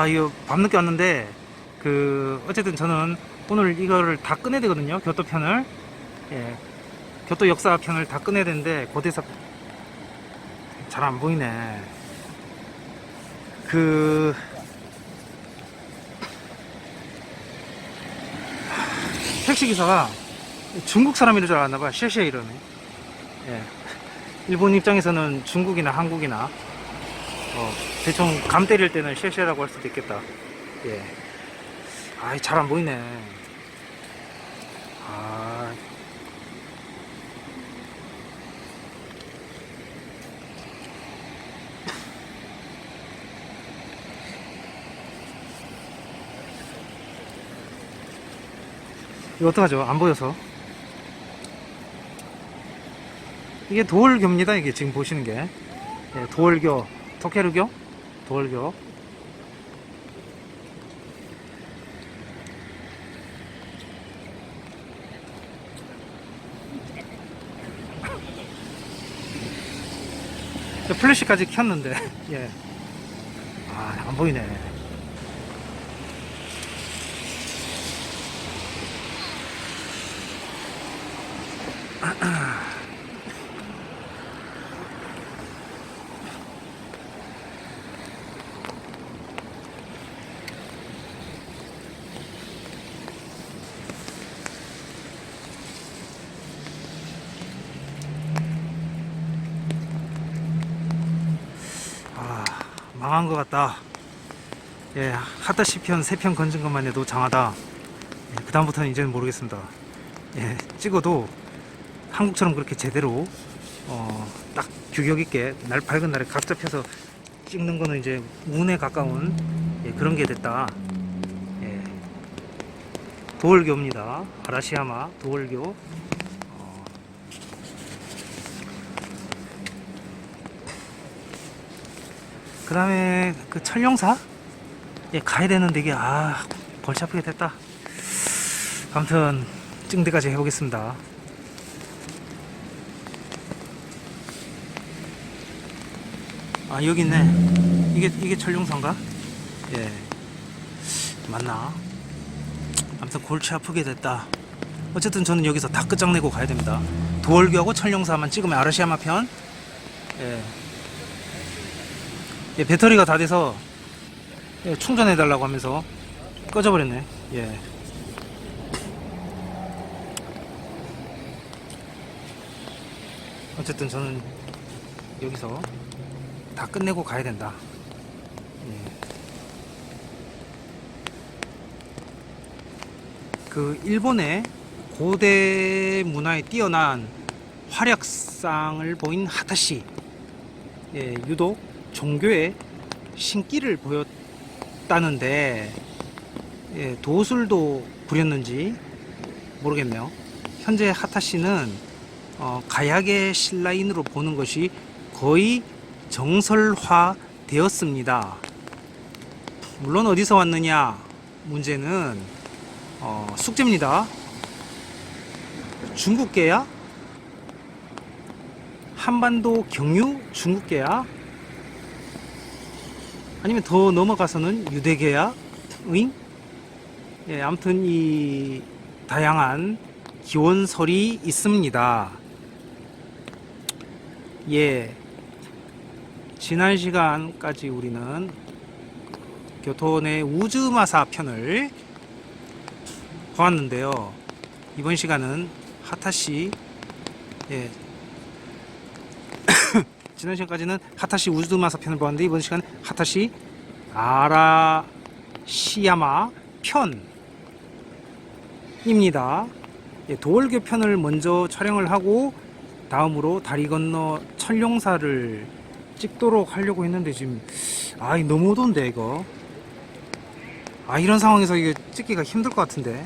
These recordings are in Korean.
이거 밤늦게 왔는데, 어쨌든 저는 오늘 이거를 다 끝내야 되거든요. 교토편을. 예, 교토 역사 편을 다 끝내야 되는데, 고대사 잘 안 보이네. 택시기사가 중국 사람인 줄 알았나봐요. 쉐쉐 이러네. 예. 일본 입장에서는 중국이나 한국이나, 대충 감 때릴 때는 쉐쉐라고 할 수도 있겠다. 예. 잘 안 보이네. 아, 이거 어떡하죠? 안 보여서. 이게 도월교입니다. 이게 지금 보시는 게. 예, 도월교, 토케르교, 도월교. 플래시까지 켰는데, 예. 안 보이네. 망한 것 같다. 예, 하다시 편 3편 건진 것만 해도 장하다. 예, 그다음부터는 이제는 모르겠습니다. 예, 찍어도 한국처럼 그렇게 제대로, 딱 규격 있게 밝은 날에 각 잡혀서 찍는 거는 이제 운에 가까운, 예, 그런 게 됐다. 예, 도월교입니다. 아라시야마 도월교. 그 다음에 그 철령사? 예, 가야 되는데 이게, 골치 아프게 됐다. 아무튼, 증대까지 해보겠습니다. 여기 있네. 이게 철령사인가? 예. 맞나? 아무튼 골치 아프게 됐다. 어쨌든 저는 여기서 다 끝장내고 가야 됩니다. 도월교하고 철령사만 찍으면 아라시야마 편. 예. 예, 배터리가 다 돼서, 예, 충전해달라고 하면서 꺼져버렸네. 예. 어쨌든 저는 여기서 다 끝내고 가야 된다. 예. 일본의 고대 문화에 뛰어난 활약상을 보인 하타시. 예, 유독 종교에 신기를 보였다는데, 예, 도술도 부렸는지 모르겠네요. 현재 하타시는 가야계 신라인으로 보는 것이 거의 정설화 되었습니다. 물론 어디서 왔느냐 문제는, 숙제입니다. 중국계야? 한반도 경유 중국계야? 아니면 더 넘어가서는 유대계야? 응? 예, 아무튼 이 다양한 기원설이 있습니다. 예, 지난 시간까지 우리는 교토의 우즈마사 편을 보았는데요. 이번 시간은 하타시, 예, 지난 시간까지는 하타시 우즈마사 편을 보았는데, 이번 시간은 하타시 아라시야마 편입니다. 예, 도월교 편을 먼저 촬영을 하고 다음으로 다리 건너 철룡사를 찍도록 하려고 했는데, 지금 너무 어두운데 이거. 이런 상황에서 이게 찍기가 힘들 것 같은데.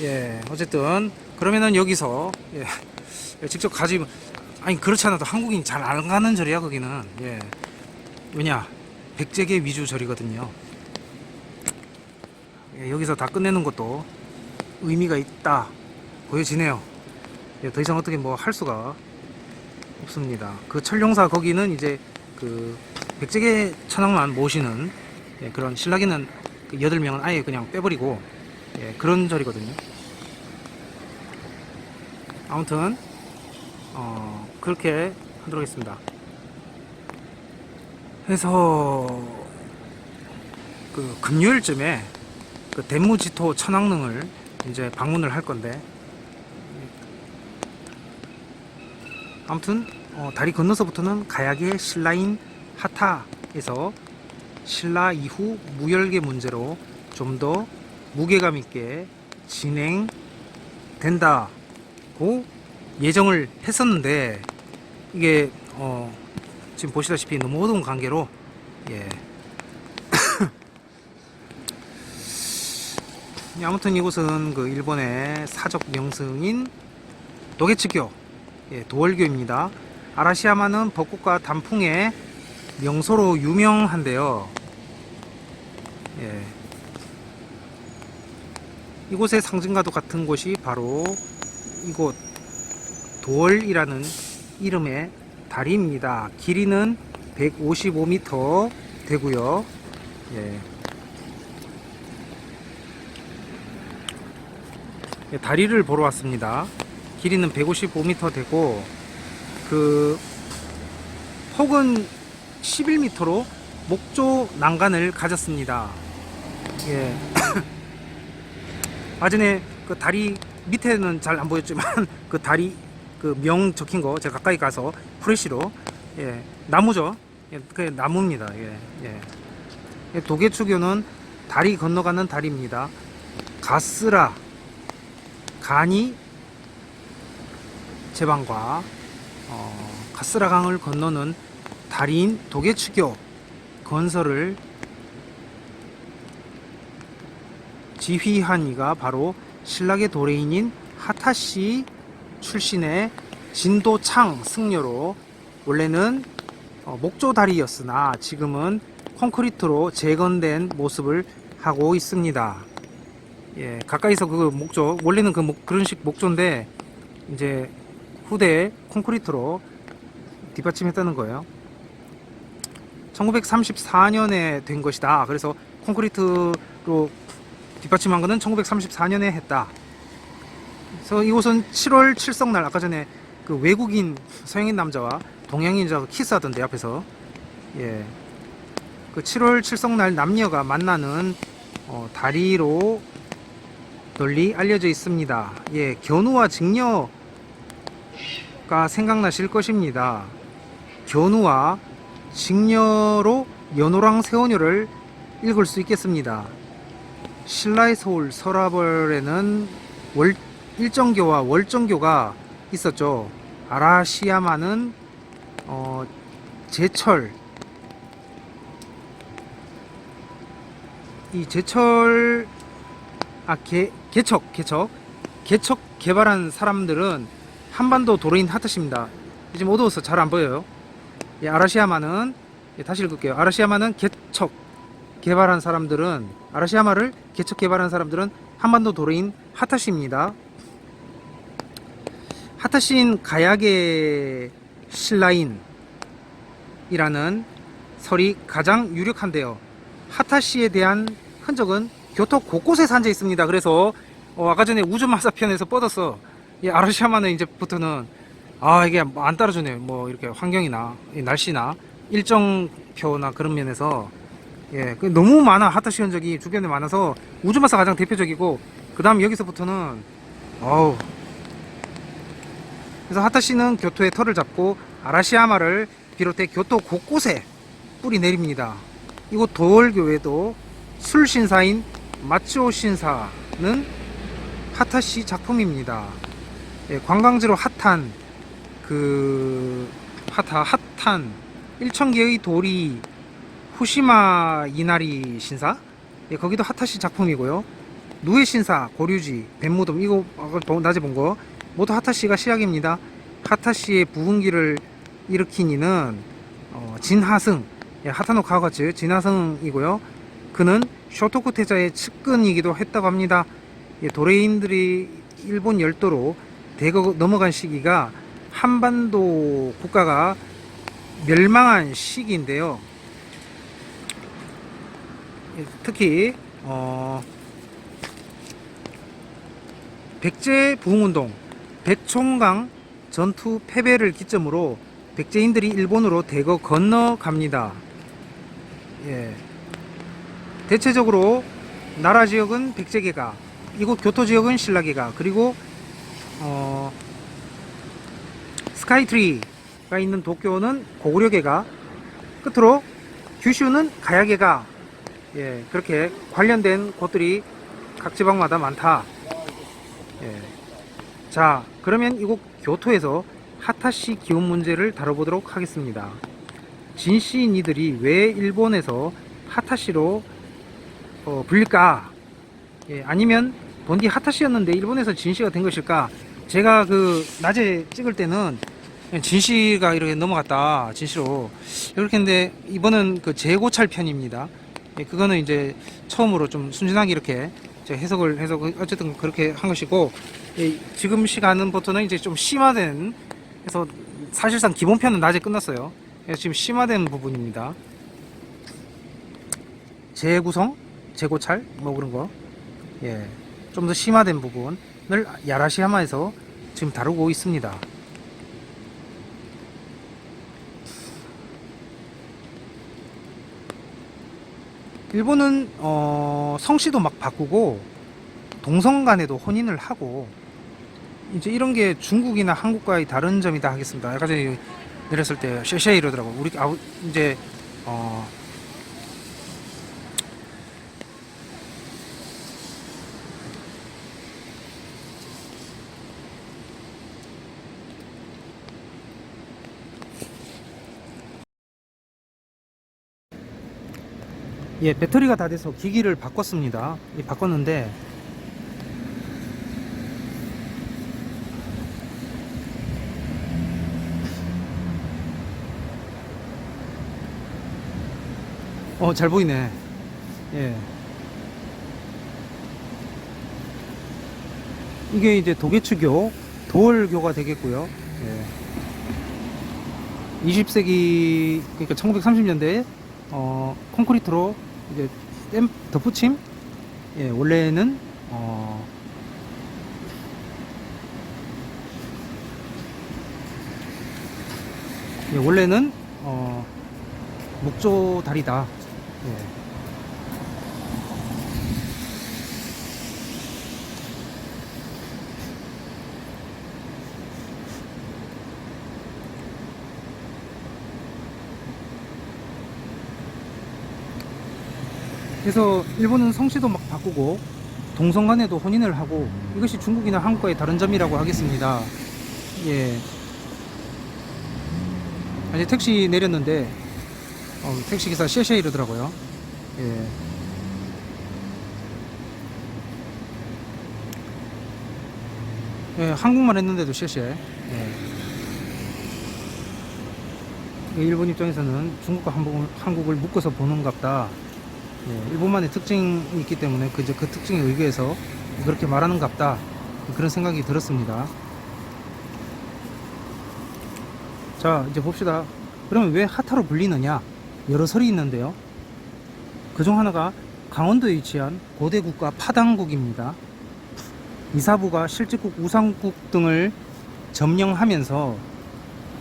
예, 어쨌든 그러면은 여기서, 예, 직접 가지. 그렇지 않아도 한국인 잘 안 가는 절이야 거기는. 예, 왜냐, 백제계 위주 절이거든요. 예, 여기서 다 끝내는 것도 의미가 있다 보여지네요. 예, 더 이상 어떻게 뭐 할 수가 없습니다. 그 철룡사 거기는 이제 백제계 천황만 모시는, 예, 그런 신라기는 그 8명은 아예 그냥 빼버리고 예, 그런 절이거든요. 아무튼 그렇게 하도록 하겠습니다. 그래서 그 금요일쯤에 그 대무지토 천왕릉을 이제 방문을 할 건데, 아무튼 다리 건너서부터는 가야계 신라인 하타에서 신라 이후 무열계 문제로 좀 더 무게감 있게 진행된다고 예정을 했었는데, 이게 지금 보시다시피 너무 어두운 관계로 예. 아무튼 이곳은 그 일본의 사적 명승인 도게츠교 예, 도월교입니다. 아라시야마는 벚꽃과 단풍의 명소로 유명한데요. 예. 이곳의 상징과도 같은 곳이 바로 이곳 도월이라는 이름의 다리입니다. 길이는 155m 되고요. 예. 예, 다리를 보러 왔습니다. 길이는 155m 되고 그 폭은 11m로 목조 난간을 가졌습니다. 예. 아전에 그 다리 밑에는 잘 안 보였지만 그 다리 그 명 적힌 거 제가 가까이 가서 프레시로 예, 나무죠. 예, 그 나무입니다. 예, 예. 예, 도게츠교는 다리 건너가는 다리입니다. 가스라 간이 제방과 가스라강을 건너는 다리인 도게츠교 건설을 지휘한 이가 바로 신라계 도레인인 하타시 출신의 진도창 승려로, 원래는 목조 다리였으나 지금은 콘크리트로 재건된 모습을 하고 있습니다. 예, 가까이서 그 목조, 원래는 그런 식 목조인데 이제 후대에 콘크리트로 뒷받침했다는 거예요. 1934년에 된 것이다. 그래서 콘크리트로 뒷받침한 거는 1934년에 했다. 그래서 이곳은 7월 칠성날, 아까 전에 그 외국인 서양인 남자와 동양인 여자가 키스하던데 앞에서, 예, 그 7월 칠성날 남녀가 만나는 다리로 널리 알려져 있습니다. 예, 견우와 직녀가 생각나실 것입니다. 견우와 직녀로 연호랑 세원녀를 읽을 수 있겠습니다. 신라의 서울 서라벌에는 일정교와 월정교가 있었죠. 아라시야마는 제철, 이 제철 개척 개발한 사람들은 한반도 도레인 하타시입니다. 지금 어두워서 잘 안 보여요. 예, 아라시야마는, 예, 다시 읽을게요. 아라시야마를 개척 개발한 사람들은 한반도 도레인 하타시입니다. 하타시인 가야계 신라인이라는 설이 가장 유력한데요. 하타시에 대한 흔적은 교토 곳곳에 산재 있습니다. 그래서 아까 전에 우즈마사 편에서 뻗었어. 이 아라시야마는 이제부터는 이게 안 따라주네요. 뭐 이렇게 환경이나 날씨나 일정표나 그런 면에서 예, 너무 많아. 하타시 흔적이 주변에 많아서 우즈마사 가장 대표적이고, 그 다음 여기서부터는 그래서 하타시는 교토의 털을 잡고 아라시야마를 비롯해 교토 곳곳에 뿌리 내립니다. 이곳 도월교에도 술신사인 마츠오 신사는 하타시 작품입니다. 예, 관광지로 핫한 핫한 1000개의 돌이 후시마 이나리 신사, 예, 거기도 하타시 작품이고요. 누에 신사, 고류지, 뱀무덤, 이거 낮에 본 거 모두 하타시가 시작입니다. 하타시의 부흥기를 일으킨 이는 진하승, 예, 하타노 카와츠 진하승이고요. 그는 쇼토쿠 태자의 측근이기도 했다고 합니다. 예, 도레인들이 일본 열도로 대거 넘어간 시기가 한반도 국가가 멸망한 시기인데요. 특히 백제 부흥운동, 백총강 전투 패배를 기점으로 백제인들이 일본으로 대거 건너갑니다. 예. 대체적으로 나라 지역은 백제계가, 이곳 교토 지역은 신라계가, 그리고 스카이트리가 있는 도쿄는 고구려계가, 끝으로 규슈는 가야계가, 예, 그렇게 관련된 곳들이 각 지방마다 많다. 예. 자, 그러면 이곳 교토에서 하타시 기원 문제를 다뤄보도록 하겠습니다. 진시인이들이 왜 일본에서 하타시로 불릴까? 예, 아니면 본디 하타시였는데 일본에서 진시가 된 것일까? 제가 그 낮에 찍을 때는 진시가 이렇게 넘어갔다, 진시로 이렇게 했는데, 이번은 그 재고찰 편입니다. 예, 그거는 이제 처음으로 좀 순진하게 이렇게 해석을 해서 어쨌든 그렇게 한 것이고, 예, 지금 시간은부터는 이제 좀 심화된, 그래서 사실상 기본편은 낮에 끝났어요. 그래서 지금 심화된 부분입니다. 재구성, 재고찰 뭐 그런 거, 예, 좀 더 심화된 부분을 야라시야마에서 지금 다루고 있습니다. 일본은 성씨도 막 바꾸고 동성 간에도 혼인을 하고, 이제 이런 게 중국이나 한국과의 다른 점이다 하겠습니다. 아까 전에 내렸을 때 쉐쉐 이러더라고. 우리 이제 예, 배터리가 다 돼서 기기를 바꿨습니다. 예, 바꿨는데 잘 보이네. 예. 이게 이제 도계추교, 도월교가 되겠고요. 예. 20세기, 그러니까 1930년대에 콘크리트로 이제 덧붙임. 예, 원래는 예, 원래는 목조 다리다. 예. 그래서 일본은 성씨도 막 바꾸고 동성 간에도 혼인을 하고, 이것이 중국이나 한국과의 다른 점이라고 하겠습니다. 예. 아니, 택시 내렸는데 택시기사 쉐쉐 이러더라고요. 예. 예, 한국말 했는데도 쉐쉐. 예. 일본 입장에서는 중국과 한국을 묶어서 보는갑다. 예, 일본만의 특징이 있기 때문에 그 특징에 의거해서 그렇게 말하는갑다. 그런 생각이 들었습니다. 자, 이제 봅시다. 그러면 왜 하타로 불리느냐? 여러 설이 있는데요. 그중 하나가 강원도에 위치한 고대 국가 파당국입니다. 이사부가 실직국, 우상국 등을 점령하면서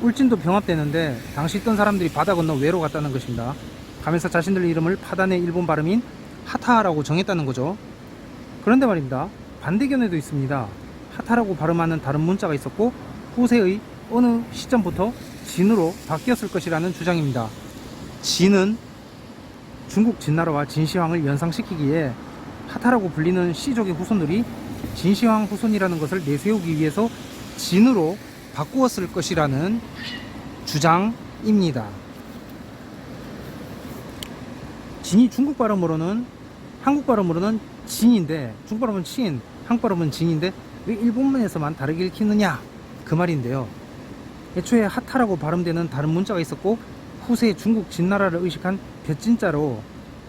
울진도 병합되는데, 당시 있던 사람들이 바다 건너 외로 갔다는 것입니다. 가면서 자신들 이름을 파단의 일본 발음인 하타라고 정했다는 거죠. 그런데 말입니다, 반대견에도 있습니다. 하타라고 발음하는 다른 문자가 있었고, 후세의 어느 시점부터 진으로 바뀌었을 것이라는 주장입니다. 진은 중국 진나라와 진시황을 연상시키기에 하타라고 불리는 시족의 후손들이 진시황 후손이라는 것을 내세우기 위해서 진으로 바꾸었을 것이라는 주장입니다. 진이 중국 발음으로는, 한국 발음으로는 진인데, 중국 발음은 친, 한국 발음은 진인데 왜 일본문에서만 다르게 읽히느냐, 그 말인데요. 애초에 하타라고 발음되는 다른 문자가 있었고, 후세 중국 진나라를 의식한 벼진자로,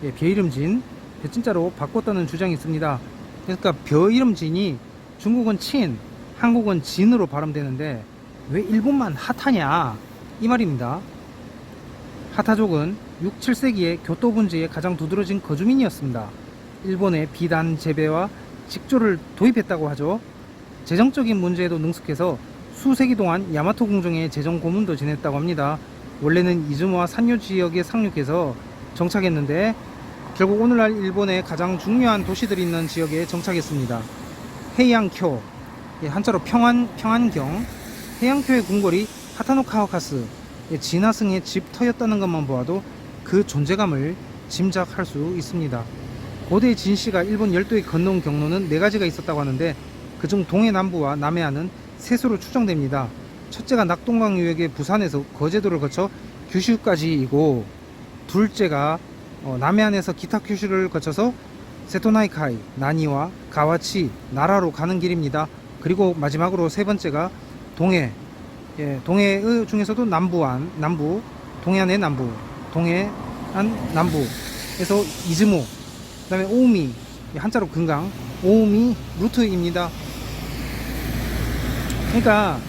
예, 벼이름 진, 벼진자로 바꿨다는 주장이 있습니다. 그러니까 벼이름 진이 중국은 친, 한국은 진으로 발음되는데 왜 일본만 하타냐, 이 말입니다. 하타족은 6, 7세기에 교토 분지의 가장 두드러진 거주민이었습니다. 일본의 비단 재배와 직조를 도입했다고 하죠. 재정적인 문제에도 능숙해서 수세기 동안 야마토 궁정의 재정 고문도 지냈다고 합니다. 원래는 이즈모와 산요 지역에 상륙해서 정착했는데 결국 오늘날 일본의 가장 중요한 도시들이 있는 지역에 정착했습니다. 헤이안쿄, 한자로 평안경, 헤이안쿄의 궁궐이 하타노카와카스, 진화승의 집터였다는 것만 보아도 그 존재감을 짐작할 수 있습니다. 고대 진시가 일본 열도에 건너온 경로는 4가지가 있었다고 하는데 그중 동해 남부와 남해안은 셋으로 추정됩니다. 첫째가 낙동강 유역의 부산에서 거제도를 거쳐 규슈까지이고, 둘째가 남해안에서 기타 규슈를 거쳐서 세토나이카이, 나니와 가와치, 나라로 가는 길입니다. 그리고 마지막으로 세 번째가 동해, 동해의 중에서도 남부, 동해안의 남부, 동해안 남부에서 이즈모, 그 다음에 오미, 한자로 금강, 오미 루트입니다. 그러니까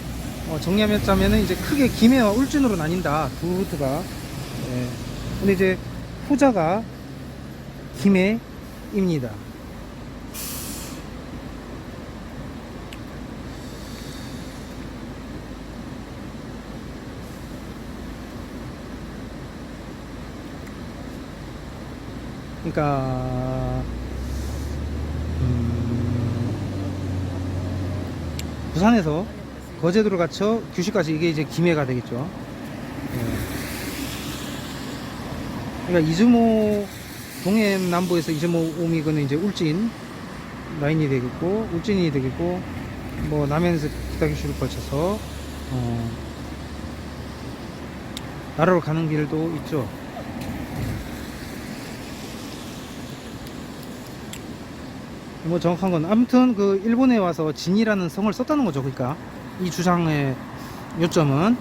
정리하자면은 이제 크게 김해와 울진으로 나뉜다, 두 루트가. 근데 이제 후자가 김해입니다. 그러니까 부산에서 거제도를 거쳐 규슈까지, 이게 이제 김해가 되겠죠. 그러니까 이즈모, 동해 남부에서 이즈모 오미, 그는 이제 울진 라인이 되겠고, 울진이 되겠고, 뭐 남해에서 기타 규슈를 거쳐서 나라로 가는 길도 있죠. 뭐 정확한 건 아무튼 그 일본에 와서 진이라는 성을 썼다는 거죠. 그러니까 이 주장의 요점은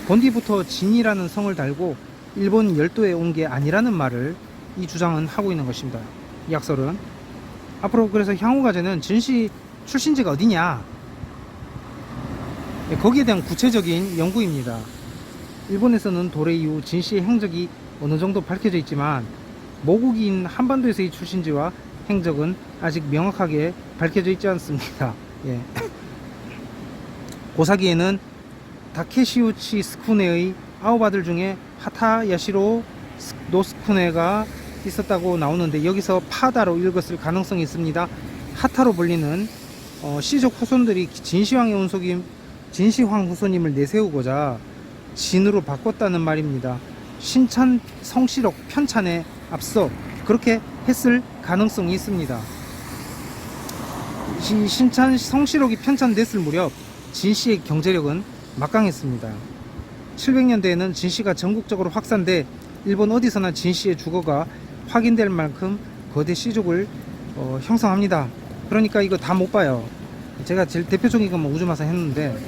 본디부터 진이라는 성을 달고 일본 열도에 온 게 아니라는 말을 이 주장은 하고 있는 것입니다. 이 약설은. 앞으로 그래서 향후 과제는 진시 출신지가 어디냐, 거기에 대한 구체적인 연구입니다. 일본에서는 도래 이후 진시의 행적이 어느 정도 밝혀져 있지만 모국인 한반도에서의 출신지와 행적은 아직 명확하게 밝혀져 있지 않습니다. 고사기에는 다케시우치 스쿠네의 9아들 중에 하타야시로 노스쿠네가 있었다고 나오는데, 여기서 파다로 읽었을 가능성이 있습니다. 하타로 불리는 시족 후손들이 진시황 후손님을 내세우고자 진으로 바꿨다는 말입니다. 신찬 성시록 편찬에 앞서 그렇게 했을 가능성이 있습니다. 신찬 성시록이 편찬됐을 무렵 진시의 경제력은 막강했습니다. 700년대에는 진시가 전국적으로 확산돼 일본 어디서나 진시의 주거가 확인될 만큼 거대 시족을 형성합니다. 그러니까 이거 다 못 봐요. 제가 제일 대표적인 건 뭐 우즈마사 했는데,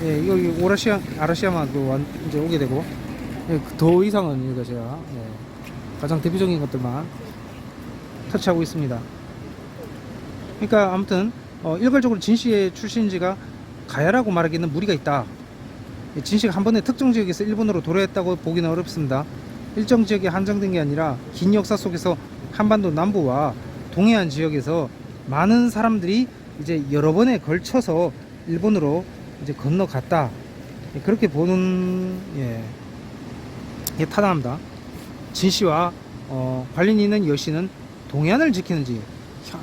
이거 아라시야마도 이제 오게 되고, 더 이상은 이거 제가 가장 대표적인 것들만 터치하고 있습니다. 그러니까 아무튼 일괄적으로 진시의 출신지가 가야라고 말하기는 무리가 있다. 진시가 한 번에 특정 지역에서 일본으로 도래했다고 보기는 어렵습니다. 일정 지역에 한정된 게 아니라 긴 역사 속에서 한반도 남부와 동해안 지역에서 많은 사람들이 이제 여러 번에 걸쳐서 일본으로 이제 건너갔다, 그렇게 보는 게 타당합니다. 진시와 관련이 있는 여신은 동해안을 지키는지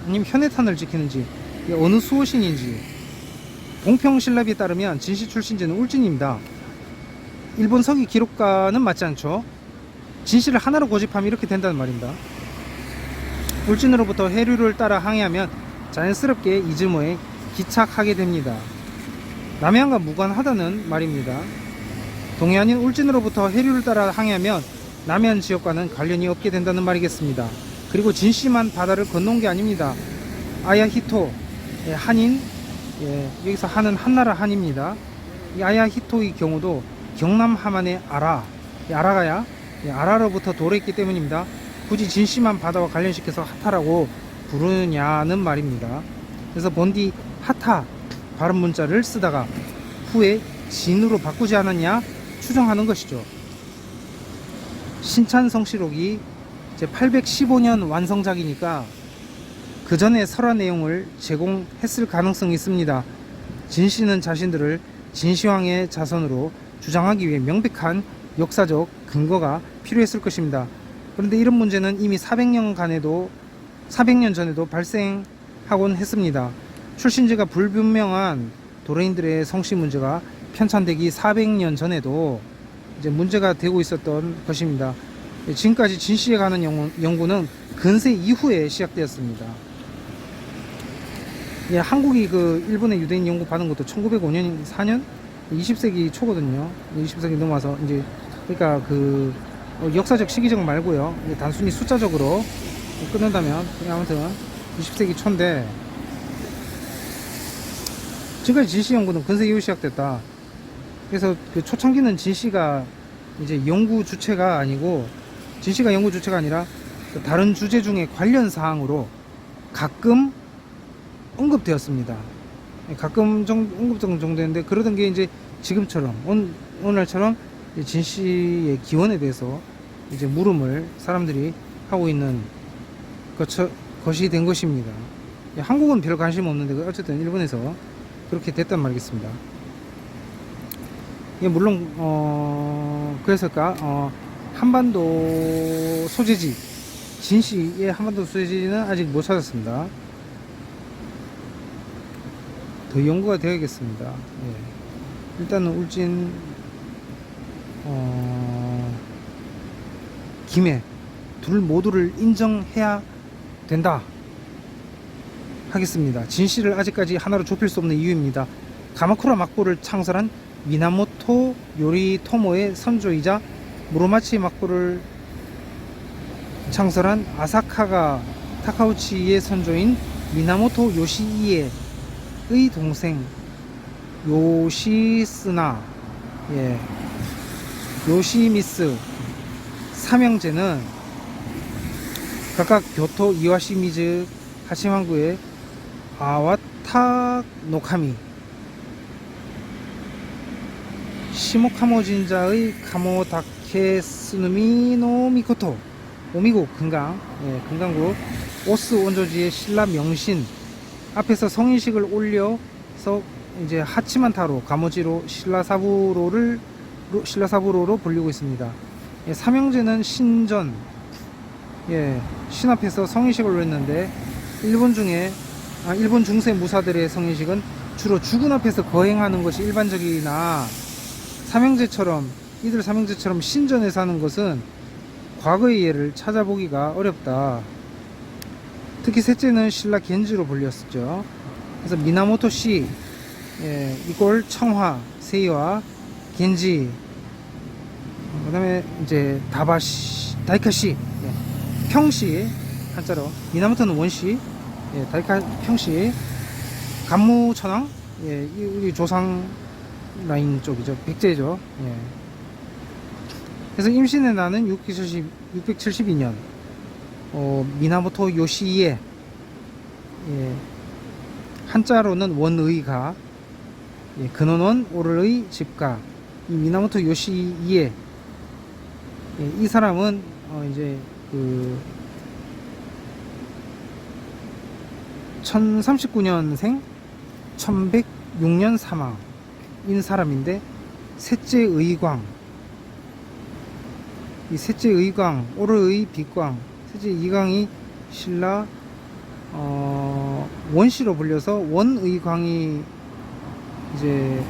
아니면 현해탄을 지키는지, 어느 수호신인지, 봉평신라비에 따르면 진시 출신지는 울진입니다. 일본 서기 기록과는 맞지 않죠. 진시를 하나로 고집하면 이렇게 된다는 말입니다. 울진으로부터 해류를 따라 항해하면 자연스럽게 이즈모에 기착하게 됩니다. 남해안과 무관하다는 말입니다. 동해안인 울진으로부터 해류를 따라 항해하면 남해안 지역과는 관련이 없게 된다는 말이겠습니다. 그리고 진시만 바다를 건너온 게 아닙니다. 아야히토, 한인, 여기서 한은 한나라 한입니다. 이 아야히토의 경우도 경남 함안의 아라가야, 아라로부터 도래했기 때문입니다. 굳이 진시만 바다와 관련시켜서 하타라고 부르냐는 말입니다. 그래서 본디 하타 발음 문자를 쓰다가 후에 진으로 바꾸지 않았냐 추정하는 것이죠. 신찬성시록이 이제 815년 완성작이니까 그 전에 설화 내용을 제공했을 가능성이 있습니다. 진씨는 자신들을 진시황의 자손으로 주장하기 위해 명백한 역사적 근거가 필요했을 것입니다. 그런데 이런 문제는 이미 400년 전에도 발생하곤 했습니다. 출신지가 불분명한 도레인들의 성씨 문제가 편찬되기 400년 전에도 이제 문제가 되고 있었던 것입니다. 지금까지 진씨에 관한 연구는 근세 이후에 시작되었습니다. 예, 한국이 그 일본의 유대인 연구 받은 것도 1905년, 4년? 20세기 초거든요. 20세기 넘어서 이제 그러니까 그 역사적 시기적 말고요. 단순히 숫자적으로 끊는다면 아무튼 20세기 초인데 지금까지 진씨 연구는 근세 이후 시작됐다. 그래서 그 초창기는 진씨가 이제 연구 주체가 아니고 진씨가 연구 주체가 아니라 다른 주제 중에 관련 사항으로 가끔 언급되었습니다. 가끔 언급 정도였는데 그러던 게 이제 지금처럼 오늘처럼 진씨의 기원에 대해서 이제 물음을 사람들이 하고 있는 것이 된 것입니다. 한국은 별 관심 없는데 어쨌든 일본에서 그렇게 됐단 말이겠습니다. 물론 그랬을까? 한반도 소재지 진씨의 한반도 소재지는 아직 못 찾았습니다. 더 연구가 되어야겠습니다. 예. 일단은 울진 김해 둘 모두를 인정해야 된다 하겠습니다. 진씨를 아직까지 하나로 좁힐 수 없는 이유입니다. 가마쿠라 막부를 창설한 미나모토 요리토모의 선조이자 무로마치 막부를 창설한 아사카가 타카우치의 선조인 미나모토 요시이에의 동생 요시스나 요시미스 삼형제는 각각 교토 이와시미즈 하시만구의 아와타 노카미 시모카모 진자의 카모다케 스누미 노 미코토 오미고 금강구 오스 온조지의 신라 명신 앞에서 성인식을 올려서 이제 하치만타로 가모지로 신라사부로로 불리고 있습니다. 삼형제는 신전 신 앞에서 성인식을 올렸는데 일본 중세 무사들의 성인식은 주로 죽은 앞에서 거행하는 것이 일반적이나 이들 삼형제처럼 신전에서 하는 것은 과거의 예를 찾아보기가 어렵다. 특히 셋째는 신라 겐지로 불렸었죠. 그래서 미나모토 씨 이꼴 청화 세이와 겐지 그 다음에 이제 다이카시 평시 한자로 미나모토는 원시 다이카 평시 간무천왕 우리 조상 라인 쪽이죠. 백제죠. 그래서 임신의 나는 672년 미나모토 요시이에 한자로는 원의가 근원원 오르의 집가 이 미나모토 요시이에 이 사람은 이제 그 1039년생 1106년 사망인 사람인데 셋째 의광 이 셋째 의광 오르의 빛광 셋째 이광이 신라 원시로 불려서 원의광이 이제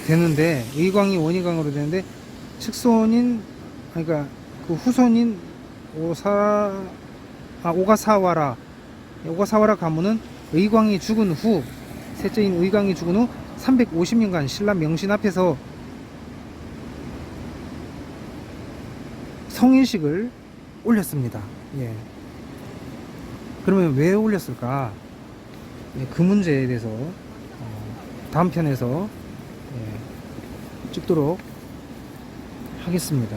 되는데 의광이 원의광으로 되는데 측손인 그러니까 그 후손인 오가사와라 가문은 의광이 죽은 후 셋째인 의광이 죽은 후 350년간 신라 명신 앞에서 성인식을 올렸습니다. 그러면 왜 올렸을까? 그 문제에 대해서 다음 편에서 찍도록 하겠습니다.